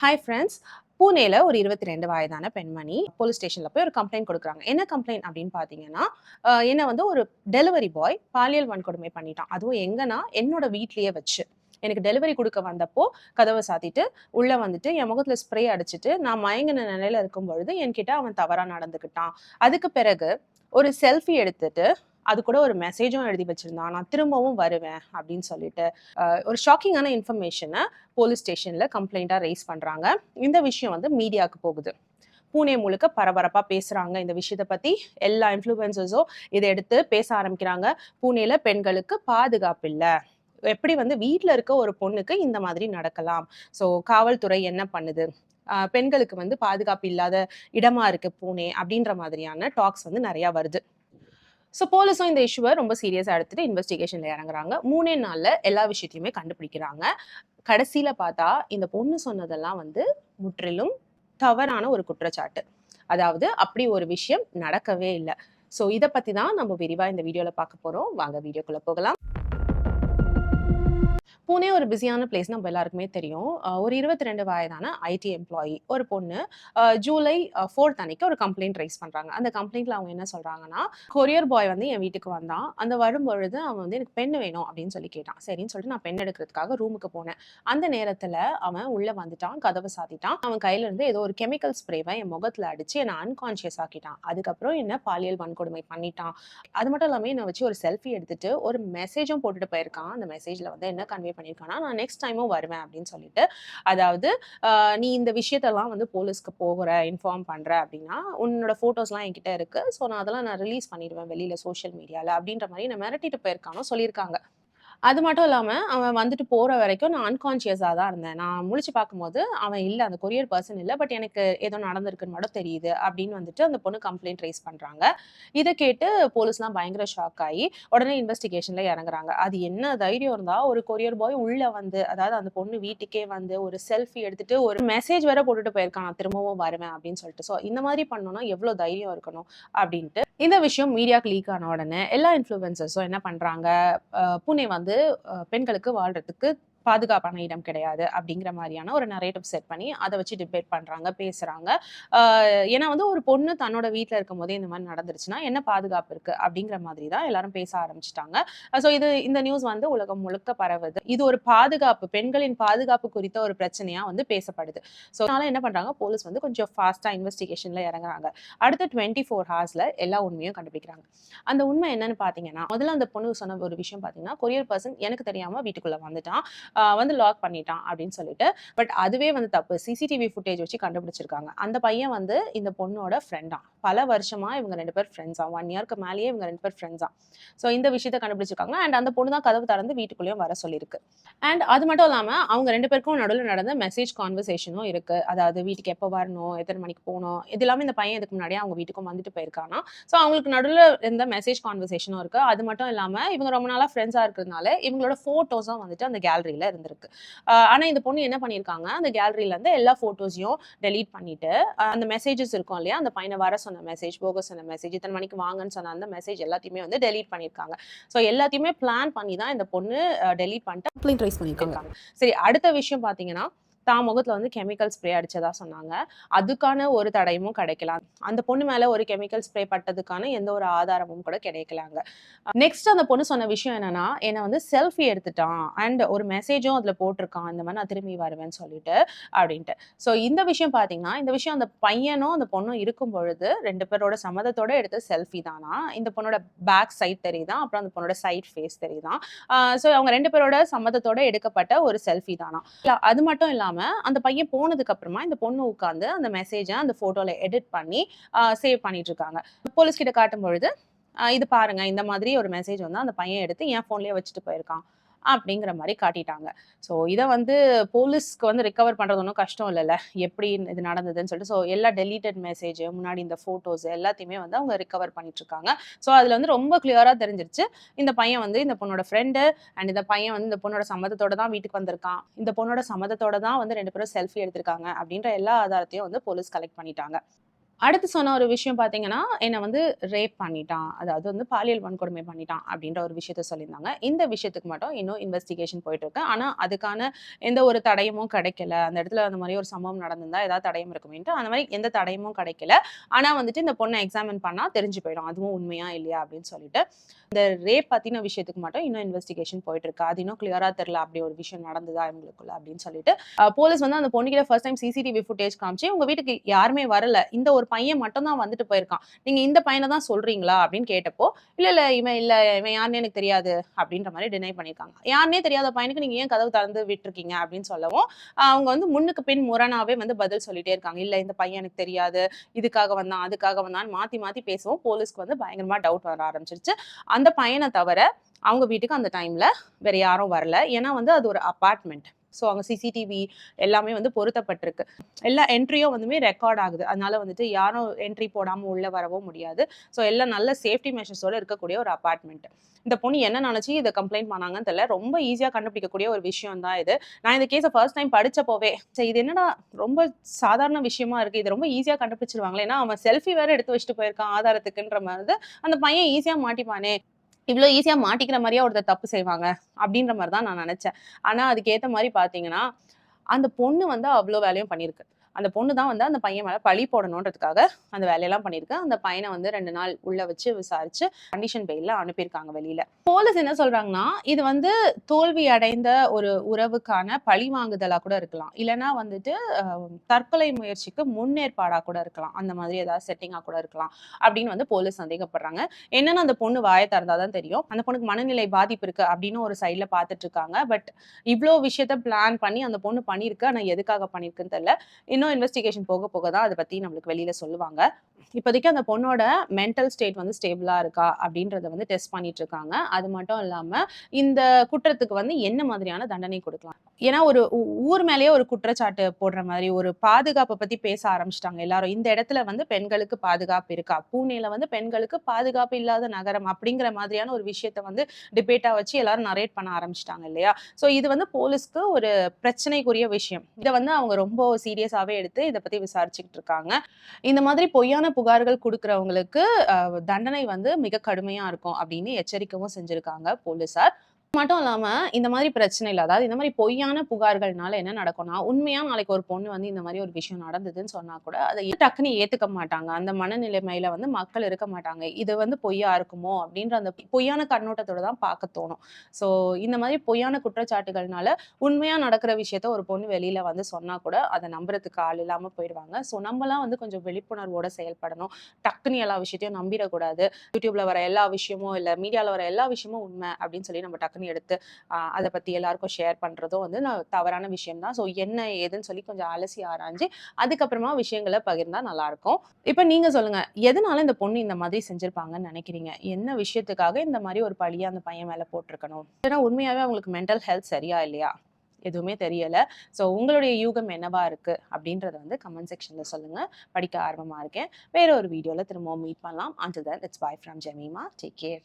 Hi friends. பூனேல ஒரு 22 வயதான பெண்மணி போலீஸ் ஸ்டேஷன்ல போய் ஒரு கம்ப்ளைண்ட் குடுக்குறாங்க. என்ன கம்ப்ளைண்ட் அப்படின்னு பார்த்தீங்கன்னா, என்ன வந்து ஒரு டெலிவரி பாய் பாலியல் வன்கொடுமை பண்ணிட்டான். அதுவும் எங்கன்னா, என்னோட வீட்லயே வச்சு. எனக்கு டெலிவரி குடுக்க வந்தப்போ கதவ சாத்திட்டு, உள்ள வந்துட்டு என் முகத்துல ஸ்ப்ரே அடிச்சுட்டு, நான் மயங்கின நிலையில இருக்கும்பொழுது என்கிட்ட அவன் தவறா நடந்துக்கிட்டான். அதுக்கு பிறகு ஒரு செல்ஃபி எடுத்துட்டு, அது கூட ஒரு மெசேஜும் எழுதி வச்சிருந்தான். நான் திரும்பவும் வருவேன் அப்படின்னு சொல்லிட்டு. ஒரு ஷாக்கிங்கான இன்ஃபர்மேஷன போலீஸ் ஸ்டேஷன்ல கம்ப்ளைண்ட்டா ரெய்ஸ் பண்றாங்க. இந்த விஷயம் வந்து மீடியாக்கு போகுது. பூனே முழுக்க பரபரப்பா பேசுறாங்க இந்த விஷயத்த பத்தி. எல்லா இன்ஃப்ளூயன்சர்ஸும் இத எடுத்து பேச ஆரம்பிக்கிறாங்க. பூனேல பெண்களுக்கு பாதுகாப்பு இல்ல. எப்படி வந்து வீட்ல இருக்க ஒரு பொண்ணுக்கு இந்த மாதிரி நடக்கலாம்? ஸோ காவல்துறை என்ன பண்ணுது? பெண்களுக்கு வந்து பாதுகாப்பு இல்லாத இடமா இருக்கு பூனே அப்படின்ற மாதிரியான டாக்ஸ் வந்து நெறையா வருது. ஸோ போலீஸும் இந்த இஷ்யூவ ரொம்ப சீரியஸா எடுத்துட்டு இன்வெஸ்டிகேஷன்ல இறங்குறாங்க. 3 நாள்ல எல்லா விஷயத்தையுமே கண்டுபிடிக்கிறாங்க. கடைசியில பார்த்தா, இந்த பொண்ணு சொன்னதெல்லாம் வந்து முற்றிலும் தவறான ஒரு குற்றச்சாட்டு. அதாவது அப்படி ஒரு விஷயம் நடக்கவே இல்ல. ஸோ இத பத்தி தான் நம்ம விரிவா இந்த வீடியோல பார்க்க போறோம். வாங்க வீடியோக்குள்ள போகலாம். பூனே ஒரு பிஸியான பிளேஸ் நம்ம எல்லாருக்குமே தெரியும். ஒரு 22 வயதான ஐடி எம்ப்ளாயி ஒரு பொண்ணு ஜூலை 4த் அன்னைக்கு ஒரு கம்ப்ளைண்ட் ரைஸ் பண்றாங்க. அந்த கம்ப்ளைண்ட்ல அவங்க என்ன சொல்றாங்கன்னா, கொரியர் பாய் வந்து என் வீட்டுக்கு வந்தான். அந்த வரும்பொழுது அவன் வந்து எனக்கு பென் வேணும் அப்படின்னு சொல்லி கேட்டான். சரின்னு சொல்லிட்டு நான் பென் எடுக்கிறதுக்காக ரூமுக்கு போனேன். அந்த நேரத்துல அவன் உள்ள வந்துட்டான், கதவ சாத்திட்டான். அவன் கையில இருந்து ஏதோ ஒரு கெமிக்கல் ஸ்ப்ரேவ என் முகத்துல அடிச்சு என்ன அன்கான்ஷியஸ் ஆக்கிட்டான். அதுக்கப்புறம் என்ன பாலியல் வன்கொடுமை பண்ணிட்டான். அது மட்டும் இல்லாம என்ன வச்சு ஒரு செல்ஃபி எடுத்துட்டு ஒரு மெசேஜும் போட்டுட்டு போயிருக்கான். அந்த மெசேஜ்ல வந்து என்ன கன்வே பண்ணியிருக்கான்னா, நான் நெக்ஸ்ட் டைமும் வருவேன் அப்படின்னு சொல்லிட்டு. அதாவது நீ இந்த விஷயத்தெல்லாம் வந்து போலீஸ்க்கு போகுற, இன்ஃபார்ம் பண்ற அப்படின்னா, உன்னோட ஃபோட்டோஸ்லாம் என்கிட்ட இருக்கு. ஸோ நான் அதெல்லாம் நான் ரிலீஸ் பண்ணிருவேன் வெளியில சோஷியல் மீடியால அப்படின்ற மாரி என்ன மிரட்டிட்டு போயிருக்கான்னு சொல்லியிருக்காங்க. அது மட்டும் இல்லாம, அவன் வந்துட்டு போற வரைக்கும் நான் அன்கான்ஷியஸா தான் இருந்தேன். நான் முழிச்சு பார்க்கும்போது, அவன் இல்ல. அந்த கொரியர் பெர்சன் இல்ல. பட் எனக்கு ஏதோ நடந்திருக்குன்னு மட்டும் தெரியுது. அப்படின்னு வந்துட்டு அந்த பொண்ணு கம்ப்ளைண்ட் ரைஸ் பண்றாங்க. இத கேட்டு போலீஸ்லாம் பயங்கர ஷாக் ஆயி, உடனே இன்வெஸ்டிகேஷன்ல இறங்குறாங்க. அது என்ன தைரியம் இருந்தா, ஒரு கொரியர் பாய் உள்ள வந்து, அதாவது அந்த பொண்ணு வீட்டுக்கே வந்து ஒரு செல்ஃபி எடுத்துட்டு, ஒரு மெசேஜ் வேற போட்டுட்டு போயிருக்கான். நான் திரும்பவும் வருவேன் அப்படின்னு சொல்லிட்டு. ஸோ இந்த மாரி பண்ணோம்னா எவ்ளோ தைரியம் இருக்கணும் அப்படின்ட்டு. இந்த விஷயம் மீடியாக்கு லீக் ஆன உடனே எல்லா இன்ஃப்ளூயன்சர்ஸும் என்ன பண்றாங்க, பூனே வந்து பெண்களுக்கு வாழ்றதுக்கு பாதுகாப்பான இடம் கிடையாது அப்படிங்கிற மாதிரியான ஒரு நரேட்டிவ் செட் பண்ணி அதை வச்சு டிபேட் பண்றாங்க, பேசுறாங்க. ஏன்னா வந்து ஒரு பொண்ணு தன்னோட வீட்டில் இருக்கும் போதே இந்த மாதிரி நடந்துருச்சுன்னா என்ன பாதுகாப்பு இருக்கு அப்படிங்கிற மாதிரி தான் எல்லாரும் பேச ஆரம்பிச்சிட்டாங்க. ஸோ இந்த நியூஸ் வந்து உலகம் முழுக்க பரவுது. இது ஒரு பாதுகாப்பு, பெண்களின் பாதுகாப்பு குறித்த ஒரு பிரச்சனையா வந்து பேசப்படுது. ஸோ அதனால என்ன பண்றாங்க, போலீஸ் வந்து கொஞ்சம் ஃபாஸ்டா இன்வெஸ்டிகேஷன்ல இறங்குறாங்க. அடுத்த 24 ஹவர்ஸ்ல எல்லா உண்மையும் கண்டுபிடிக்கிறாங்க. அந்த உண்மை என்னன்னு பாத்தீங்கன்னா, முதல்ல அந்த பொண்ணு சொன்ன ஒரு விஷயம் பாத்தீங்கன்னா, கொரியர் பர்சன் எனக்கு தெரியாம வீட்டுக்குள்ள வந்துட்டான், வந்து லாக் பண்ணிட்டான் அப்படின்னு சொல்லிட்டு. பட் அதுவே வந்து தப்பு. சிசிடிவி ஃபுட்டேஜ் வச்சு கண்டுபிடிச்சிருக்காங்க. அந்த பையன் வந்து இந்த பொண்ணோட ஃப்ரெண்டா. பல வருஷமா இவங்க 2 பேர் ஃப்ரெண்ட்ஸா. 1 இயர்க்கு மேலேயே இவங்க 2 பேர் ஃப்ரெண்ட்ஸா. ஸோ இந்த விஷயத்த கண்டுபிடிச்சிருக்காங்க. அண்ட் அந்த பொண்ணு தான் கதவு திறந்து வீட்டுக்குள்ளேயும் வர சொல்லியிருக்கு. அண்ட் அது மட்டும் இல்லாம அவங்க 2 பேருக்கும் நடுவுல நடந்த மெசேஜ் கான்வர்சேஷனும் இருக்கு. அதாவது வீட்டுக்கு எப்போ வரணும், எத்தனை மணிக்கு போணும், இது எல்லாமே இந்த பையன் இதுக்கு முன்னாடியே அவங்க வீட்டுக்கும் வந்துட்டு போயிருக்கானா. ஸோ அவங்களுக்கு நடுவுல இருந்த மெசேஜ் கான்வர்சேஷனும் இருக்கு. அது மட்டும் இல்லாம இவங்க ரொம்ப நாளா ஃப்ரெண்ட்ஸா இருக்கிறதுனால இவங்களோட ஃபோட்டோஸும் வந்துட்டு அந்த கேலரியில இருந்திருக்கு. ஆனா இந்த பொண்ணு என்ன பண்ணியிருக்காங்க, அந்த கேலரியில இருந்து எல்லா ஃபோட்டோஸையும் டெலீட் பண்ணிட்டு, அந்த மெசேஜஸ் இருக்கும் இல்லையா, அந்த பையன வர சொன்ன மெசேஜ், போக சொன்ன மெசேஜ், இத்தனை மணிக்கு வாங்கன்னு சொன்ன அந்த மெசேஜ் எல்லாத்தையுமே வந்து டெலீட் பண்ணியிருக்காங்க. ஸோ எல்லாத்தையுமே பிளான் பண்ணி தான் இந்த பொண்ணு டெலீட் பண்ணிட்டு கம்ப்ளைண்ட் ரைஸ் பண்ணியிருக்காங்க. சரி, அடுத்த விஷயம் பார்த்தீங்கன்னா, தான் முகத்துல வந்து கெமிக்கல் ஸ்ப்ரே அடிச்சதா சொன்னாங்க. அதுக்கான ஒரு தடயமும் கிடைக்கல. அந்த பொண்ணு மேல ஒரு கெமிக்கல் ஸ்ப்ரே பட்டதுக்கான எந்த ஒரு ஆதாரமும் கூட கிடைக்கலங்க. நெக்ஸ்ட் அந்த பொண்ணு சொன்ன விஷயம் என்னன்னா, என்ன வந்து செல்ஃபி எடுத்துட்டான். அண்ட் ஒரு மெசேஜும் அதுல போட்டிருக்கான். இந்த மாரி நான் திரும்பி வருவேன்னு சொல்லிட்டு அப்படின்ட்டு. ஸோ இந்த விஷயம் பார்த்தீங்கன்னா, இந்த விஷயம் அந்த பையனும், அந்த பொண்ணும் இருக்கும் பொழுது 2 பேரோட சம்மதத்தோட எடுத்த செல்ஃபி தானா. இந்த பொண்ணோட பேக் சைட் தெரியுதாம். அப்புறம் அந்த பொண்ணோட சைட் ஃபேஸ் தெரியுதாம். ஸோ அவங்க 2 பேரோட சம்மதத்தோட எடுக்கப்பட்ட ஒரு செல்ஃபி தானா. அது மட்டும் இல்லாம அந்த பையன் போனதுக்கு அப்புறமா இந்த பொண்ணு உட்கார்ந்து அந்த மெசேஜ அந்த ஃபோட்டோல எடிட் பண்ணி சேவ் பண்ணிட்டு இருக்காங்க. போலீஸ் கிட்ட காட்டும் பொழுது, இது பாருங்க, இந்த மாதிரி ஒரு மெசேஜ் வந்து அந்த பையன் எடுத்து என் ஃபோன்லயே வச்சுட்டு போயிருக்கான். அப்படிங்கிற மாரி காட்டிட்டாங்க. ஸோ இத வந்து போலீஸ்க்கு வந்து ரிகவர் பண்றது ஒண்ணும் கஷ்டம் இல்லல்ல. எப்படி இது நடந்ததுன்னு சொல்லிட்டு. ஸோ எல்லா டெலீட்டட் மெசேஜ், முன்னாடி இந்த ஃபோட்டோஸ் எல்லாத்தையுமே வந்து அவங்க ரிகவர் பண்ணிட்டு இருக்காங்க. ஸோ அதுல வந்து ரொம்ப கிளியரா தெரிஞ்சிருச்சு. இந்த பையன் வந்து இந்த பொண்ணோட ஃப்ரெண்டு. அண்ட் இந்த பையன் வந்து இந்த பொண்ணோட சம்மதத்தோட தான் வீட்டுக்கு வந்திருக்கான். இந்த பொண்ணோட சம்மதத்தோட தான் வந்து 2 பேரும் செல்ஃபி எடுத்திருக்காங்க. அப்படின்ற எல்லா ஆதாரத்தையும் வந்து போலீஸ் கலெக்ட் பண்ணிட்டாங்க. அடுத்து சொன்ன ஒரு விஷயம் பார்த்தீங்கன்னா, என்ன வந்து ரேப் பண்ணிட்டான். அதாவது வந்து பாலியல் வன்கொடுமை பண்ணிட்டான் அப்படின்ற ஒரு விஷயத்த சொல்லியிருந்தாங்க. இந்த விஷயத்துக்கு மட்டும் இன்னும் இன்வெஸ்டிகேஷன் போயிட்டுருக்கு. ஆனா, அதுக்கான எந்த ஒரு தடயமும் கிடைக்கல. அந்த இடத்துல அந்த மாரி ஒரு சம்பவம் நடந்திருந்தா ஏதாவது தடயம் இருக்குமேன்ட்டு, அந்த மாரி எந்த தடயமும் கிடைக்கல. ஆனா வந்துட்டு இந்த பொண்ண எக்ஸாமின் பண்ணா தெரிஞ்சு போயிடும். அதுவும் உண்மையா இல்லையா அப்படின்னு சொல்லிட்டு. இந்த ரேப் பத்தின விஷயத்துக்கு மட்டும் இன்னும் இன்வெஸ்டிகேஷன் போயிட்டு இருக்கு. அது இன்னும் கிளியரா தெரியல. அப்படி ஒரு விஷயம் நடந்ததா இவங்களுக்குள்ள அப்படின்னு சொல்லிட்டு, போலீஸ் வந்து அந்த பொண்ணுகிட்ட ஃபர்ஸ்ட் டைம் சிசிடிவி ஃபுட்டேஜ் காமிச்சு, உங்க வீட்டுக்கு யாருமே வரல. இந்த ஒரு பையன் மட்டும் தான் வந்துட்டு போயிருக்கான். நீங்க இந்த பையன தான் சொல்றீங்களா? அப்படின்னு கேட்டப்போ, இவன் யாருன்னே எனக்கு தெரியாது அப்படின்ற மாரி டினை பண்ணியிருக்காங்க. யாருன்னே தெரியாத பையனுக்கு நீங்க ஏன் கதவு திறந்து விட்டுருக்கீங்க அப்படின்னு சொல்லவும், அவங்க வந்து முன்னுக்கு பின் முரணாவே வந்து பதில் சொல்லிட்டே இருக்காங்க. இல்ல இந்த பையன் எனக்கு தெரியாது. இதுக்காக வந்தான், அதுக்காக வந்தான்னு மாத்தி மாத்தி பேசவும், போலீஸ்க்கு வந்து பயங்கரமா டவுட் வர ஆரம்பிச்சுருச்சு. அந்த பையன தவிர, அவங்க வீட்டுக்கு அந்த டைம்ல வேற யாரும் வரல. ஏன்னா வந்து அது ஒரு அபார்ட்மெண்ட். ஸோ அங்க சிசிடிவி எல்லாமே வந்து பொருத்தப்பட்டிருக்கு. எல்லா என்ட்ரியும் வந்துமே ரெக்கார்ட் ஆகுது. அதனால வந்துட்டு யாரும் என்ட்ரி போடாம உள்ள வரவும் முடியாது. ஸோ எல்லாம் நல்ல சேஃப்டி மெஷர்ஸோட இருக்கக்கூடிய ஒரு அபார்ட்மெண்ட். இந்த பொண்ணு என்ன நினைச்சு இத கம்ப்ளைண்ட் பண்ணாங்கன்னு தெரியல. ரொம்ப ஈஸியா கண்டுபிடிக்கக்கூடிய ஒரு விஷயம் தான் இது. நான் இந்த கேஸ ஃபர்ஸ்ட் டைம் படிச்சப்போவே, சரி இது என்னடா ரொம்ப சாதாரண விஷயமா இருக்கு. இது ரொம்ப ஈஸியா கண்டுபிடிச்சுருவாங்களே. ஏன்னா அவன் செல்ஃபி வேற எடுத்து வச்சுட்டு போயிருக்கான் ஆதாரத்துக்குன்ற மாரி அந்த பையன் ஈஸியா மாட்டிப்பானே! இவ்ளோ ஈஸியா மாட்டிக்கிற மாரியா ஒருத்தர் தப்பு செய்வாங்க? அப்டின்ற மாரி தான் நான் நெனச்சேன். ஆனா அதுக்கு ஏத்த மாரி பார்த்தீங்கன்னா, அந்த பொண்ணு வந்து அவ்ளோ வேலையும் பண்ணியிருக்கு. அந்த பொண்ணு தான் வந்து அந்த பையன் மேல பழி போடணுன்றதுக்காக அந்த வேலையெல்லாம் பண்ணியிருக்கு. அந்த பையன வந்து 2 நாள் உள்ள வச்சு விசாரிச்சு கண்டிஷன் பெயில்ல அனுப்பியிருக்காங்க வெளில. போலீஸ் என்ன சொல்றாங்கன்னா, இது வந்து தோல்வி அடைந்த ஒரு உறவுக்கான பழிவாங்குதலா கூட இருக்கலாம். இல்லன்னா வந்துட்டு தற்கொலை முயற்சிக்கு முன்னேற்பாடா கூட இருக்கலாம். அந்த மாதிரி ஏதாவது செட்டிங்கா கூட இருக்கலாம். அப்படின்னு வந்து போலீஸ் சந்தேகப்படுறாங்க. என்னன்னு அந்த பொண்ணு வாய திறந்தா தான் தெரியும். அந்த பொண்ணுக்கு மனநிலை பாதிப்பு இருக்கு அப்படின்னு ஒரு சைடுல பார்த்துட்டு இருக்காங்க. பட் இவ்ளோ விஷயத்த பிளான் பண்ணி அந்த பொண்ணு பண்ணியிருக்கு. ஆனா எதுக்காக பண்ணியிருக்குன்னு தெரியல. இன்னும் இன்வெஸ்டிகேஷன் போக போக தான் அத பத்தி நம்மளுக்கு வெளியில சொல்லுவாங்க. இப்போதைக்கு அந்த பொண்ணோட மென்டல் ஸ்டேட் வந்து ஸ்டேபிளா இருக்கா அப்படின்றத வந்து டெஸ்ட் பண்ணிட்டு இருக்காங்க. அது மட்டும் இல்லாம இந்த குற்றத்துக்கு வந்து என்ன மாதிரியான தண்டனை கொடுக்கலாம். ஏன்னா ஒரு ஊர் மேலேயே ஒரு குற்றச்சாட்டு போடுற மாதிரி ஒரு பாதுகாப்பை பத்தி பேச ஆரம்பிச்சிட்டாங்க எல்லாரும். இந்த இடத்துல வந்து பெண்களுக்கு பாதுகாப்பு இருக்கா? பூனேல வந்து பெண்களுக்கு பாதுகாப்பு இல்லாத நகரம் அப்படிங்கிற மாதிரியான ஒரு விஷயத்த வந்து டிபேட்டா வச்சு எல்லாரும் நரேட் பண்ண ஆரம்பிச்சிட்டாங்க இல்லையா? ஸோ இது வந்து போலீஸ்க்கு ஒரு பிரச்சனைக்குரிய விஷயம். இத வந்து அவங்க ரொம்ப சீரியஸாவே எடுத்து இத பத்தி விசாரிச்சுக்கிட்டு இருக்காங்க. இந்த மாதிரி பொய்யான புகார்கள் குடுக்குறவங்களுக்கு தண்டனை வந்து மிக கடுமையா இருக்கும் அப்படின்னு எச்சரிக்கவும் செஞ்சிருக்காங்க போலீசார். மட்டும் இல்லாம, இந்த மாரி பிரச்சனையில அதாவது இந்த மாரி பொய்யான புகார்கள்னால என்ன நடக்கும்னா, உண்மையா நாளைக்கு ஒரு பொண்ணு வந்து இந்த மாரி ஒரு விஷயம் நடந்ததுன்னு சொன்னா கூட, அத டக்குன்னு ஏத்துக்க மாட்டாங்க. அந்த மனநிலைமையில வந்து மக்கள் இருக்க மாட்டாங்க. இது வந்து பொய்யா இருக்குமோ! அப்டின்ற அந்த பொய்யான கண்ணோட்டத்தோட தான் பார்க்க தோணும். ஸோ, இந்த மாரி பொய்யான குற்றச்சாட்டுகள்னால, உண்மையா நடக்கிற விஷயத்த ஒரு பொண்ணு வெளில வந்து சொன்னா கூட, அத நம்புறதுக்கு ஆள் இல்லாம போயிருவாங்க. ஸோ, நம்பலாம் வந்து கொஞ்சம் விழிப்புணர்வோட செயல்படணும். டக்குன்னு எல்லா விஷயத்தையும் நம்பிறக்கூடாது. YouTubeல வர எல்லா விஷயமும், இல்ல மீடியால வர எல்லா விஷயமும் உண்மை அப்படின்னு சொல்லி நம்ம டக்குன்னு எடுத்து அத பத்தி எல்லாருக்கும் ஷேர் பண்றதும் வந்து தவறான விஷயம் தான். ஸோ என்ன ஏதுன்னு சொல்லி கொஞ்சம் அலசி ஆராய்ஞ்சு, அதுக்கப்புறமா விஷயங்கள பகிர்ந்தா நல்லாருக்கும். இப்ப நீங்க சொல்லுங்க. எதனால இந்த பொண்ணு இந்த மாதிரி செஞ்சிருப்பாங்கன்னு நெனைக்கிறீங்க? என்ன விஷயத்துக்காக இந்த மாரி ஒரு பழிய அந்த பையன் மேல போட்டுருக்கணும்? ஏன்னா உண்மையாவே அவங்களுக்கு மென்டல் ஹெல்த் சரியா இல்லையா? எதுவுமே தெரியல. ஸோ உங்களுடைய யூகம் என்னவா இருக்கு? அப்படின்றத வந்து கமெண்ட் செக்ஷன்ல சொல்லுங்க. படிக்க ஆர்வமா இருக்கேன். வேற ஒரு வீடியோல திரும்பவும் மீட் பண்ணலாம். Until then, it's bye from Jemima. Take care.